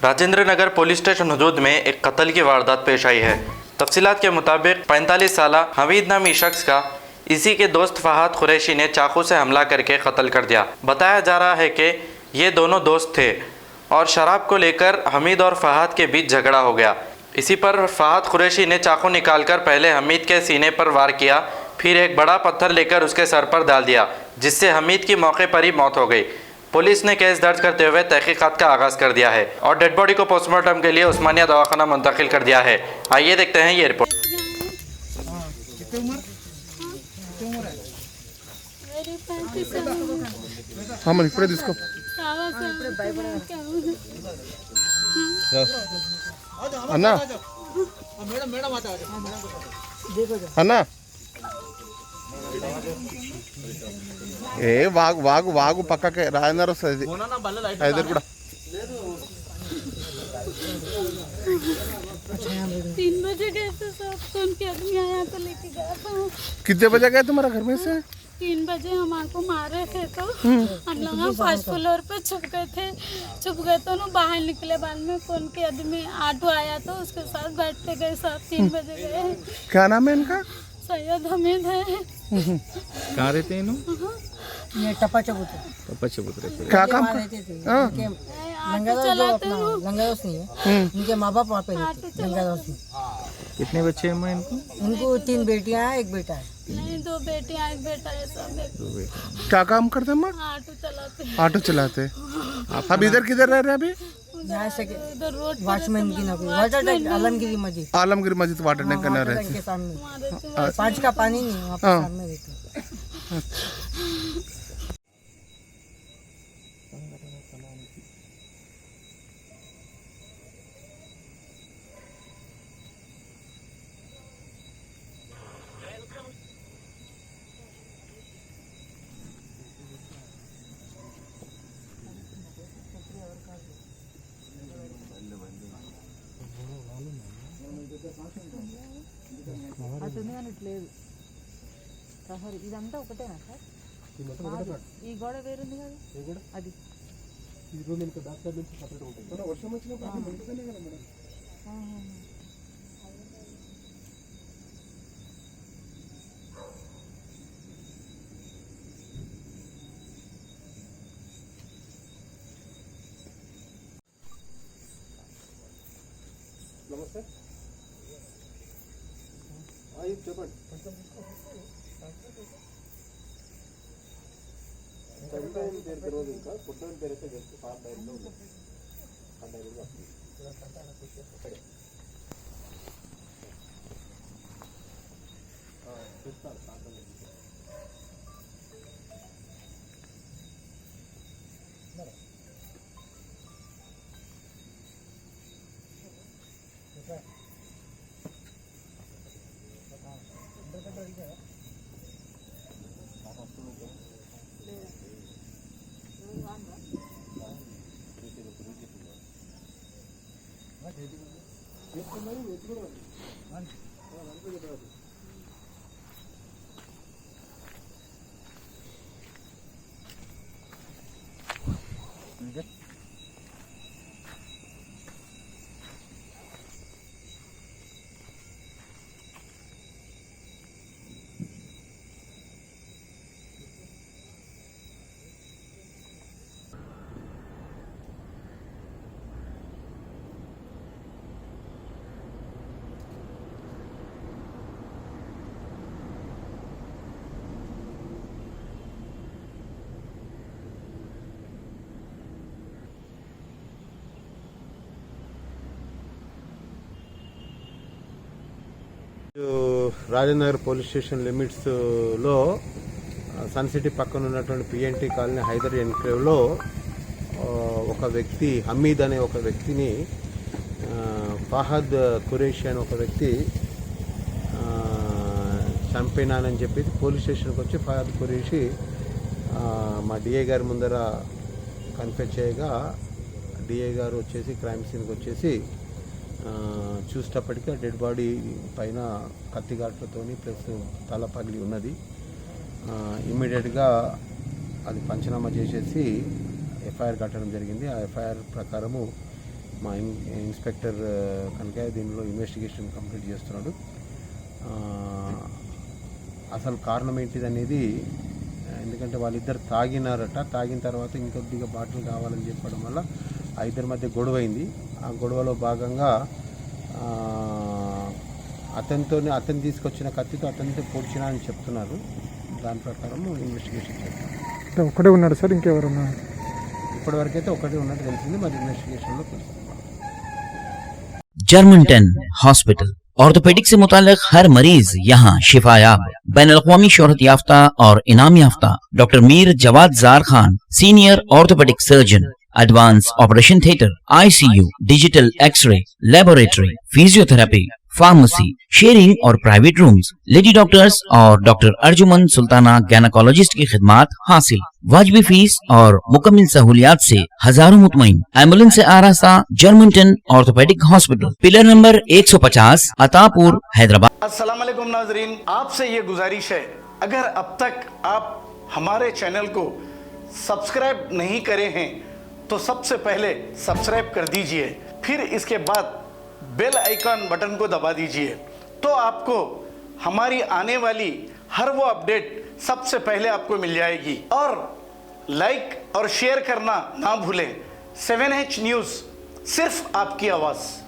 Rajendra Nagar police station हदूद में एक कत्ल की वारदात पेश आई है। तफसीलात के मुताबिक 45 साला हमीद नामी शख्स का इसी के दोस्त फहद कुरैशी ने चाकू से हमला करके कत्ल कर दिया। बताया जा रहा है कि ये दोनों दोस्त थे और शराब को लेकर हमीद और फहद के बीच झगड़ा हो गया। इसी पर फहद कुरैशी ने चाकू निकालकर पहले हमीद के सीने पर वार किया, फिर एक बड़ा पत्थर लेकर उसके सर पर डाल दिया, जिससे हमीद की मौके पर ही मौत हो गई। पुलिस ने केस दर्ज करते हुए तहकीकात का आगाज़ कर दिया है और डेड बॉडी को पोस्टमार्टम के लिए उस्मानिया दवाखाना मुंतकिल कर दिया है। आइए देखते हैं ये रिपोर्ट। अन्ना ఏ వాగు వాగు వాగు పక్కకే రాజేందర్ వస్తుంది ఇద్దరు కూడా 3 बजे गए थे सब, कौन के आदमी आया तो लेके गया था। कितने बजे गए तुम्हारा घर में से? 3 बजे हमारे को मारे थे तो हम लोग फर्स्ट फ्लोर पे छुप गए तो ना बाहर निकले। बाद में कौन के आदमी ऑटो आया तो उसके साथ बैठते गए सब। 3 बजे गए। क्या नाम है इनका? सैयद हमीद है। कहाँ रहते हैं इन्हों? ये टप्पा चबूतरे क्या काम रहते थे। इनके लंगादोस नहीं है, इनके माँ बाप वहाँ पे रहते लंगादोस में। कितने बच्चे हैं इनको? इनको 3 बेटियां हैं, 1 बेटा है। नहीं, 2 बेटियां 1 बेटा है सब। क्या काम करते हैं? ऑटो चलाते। अब इधर किधर रह रहे हैं अभी? यहाँ से वॉचमैन की नौकरी, वाटर टैंक आलमगिरी मस्जिद वाटर टैंक करना रहते के सामने 5 का पानी नहीं वहाँ पे सामने रहते। లేదు ప్రహరీ ఇదంతా ఒకటేనా సార్? ఈ గోడ వేరుంది కదా, అది ఈ రూమ్ ఇంకా బ్యాక్ సైడ్ నుంచి సెపరేట్ ఉంటుంది. వర్షం వచ్చినప్పుడు అక్కడ వెళ్తేనే కదా మేడం. నమస్తే. చెప్పండి. రోజు ఇంకా పొద్దున్న పేరు అయితే జస్ట్ పాత డైరీలో ఉంది. ఆ డైరీలో చెప్తాను సాయంత్రం. రాజేంద్ర నగర్ పోలీస్ స్టేషన్ లిమిట్స్లో సన్ సిటీ పక్కన ఉన్నటువంటి పిఎన్టీ కాలనీ హైదర్ ఎన్క్లేవ్లో ఒక వ్యక్తి హమీద్ అనే ఒక వ్యక్తిని ఫహద్ కురేషి అనే ఒక వ్యక్తి చంపినానని చెప్పి పోలీస్ స్టేషన్కి వచ్చి ఫహద్ కురేషి మా డిఐ గారి ముందర కన్ఫెస్ చేయగా డిఐ గారు వచ్చేసి క్రైమ్ సీన్కి వచ్చేసి చూసేటప్పటికీ డెడ్ బాడీ పైన కత్తిగాట్లతో ప్లస్ తల పగిలి ఉన్నది. ఇమ్మీడియట్గా అది పంచనామా చేసేసి ఎఫ్ఐఆర్ కట్టడం జరిగింది. ఆ ఎఫ్ఐఆర్ ప్రకారము మా ఇన్స్పెక్టర్ కనుక దీనిలో ఇన్వెస్టిగేషన్ కంప్లీట్ చేస్తున్నాడు. అసలు కారణం ఏంటిది అనేది, ఎందుకంటే వాళ్ళిద్దరు తాగినారట. తాగిన తర్వాత ఇంకొద్దిగా బాటిల్ కావాలని చెప్పడం వల్ల ఆ ఇద్దరి మధ్య గొడవ అయింది. ఆ గొడవలో భాగంగా అతను తీసుకొచ్చిన కత్తితో అతనితో పొడిచినా అని చెప్తున్నారు. దాని ప్రకారం ఇన్వెస్టిగేషన్ చేస్తాం. ఒకటే ఉన్నాడు సార్, ఇంకెవరు ఉన్నారు? ఇప్పటివరకైతే ఒకటే ఉన్నట్టు తెలిసింది, మరి ఇన్వెస్టిగేషన్లో తెలుస్తుంది. जर्मन 10 हॉस्पिटल ऑर्थोपेडिक से मुताल्लिक हर मरीज यहाँ शिफायाब। बैनुल-अक़वामी शोहरत याफ्ता और इनाम याफ्ता doctor Mir Jawad Zar Khan, senior orthopaedic surgeon, advance operation theatre, ICU, digital x ray, laboratory, physiotherapy, pharmacy, sharing और प्राइवेट रूम्स, लेडी डॉक्टर्स और डॉक्टर अर्जुमन सुल्ताना गैनकोलॉजिस्ट की खिदमात हासिल। वाजिबी फीस और मुकम्मल सहूलियात से हजारों मुतमईन। एम्बुलेंस से आरास्ता German 10 orthopaedic hospital, pillar number 150, Attapur, Hyderabad. अस्सलाम वालेकुम नाजरीन, आपसे ये गुजारिश है, अगर अब तक आप हमारे चैनल को सब्सक्राइब नहीं करे हैं तो सबसे पहले सब्सक्राइब कर दीजिए, फिर इसके बाद बेल आइकन बटन को दबा दीजिए, तो आपको हमारी आने वाली हर वो अपडेट सबसे पहले आपको मिल जाएगी। और लाइक और शेयर करना ना भूलें। 7H न्यूज़, सिर्फ आपकी आवाज़।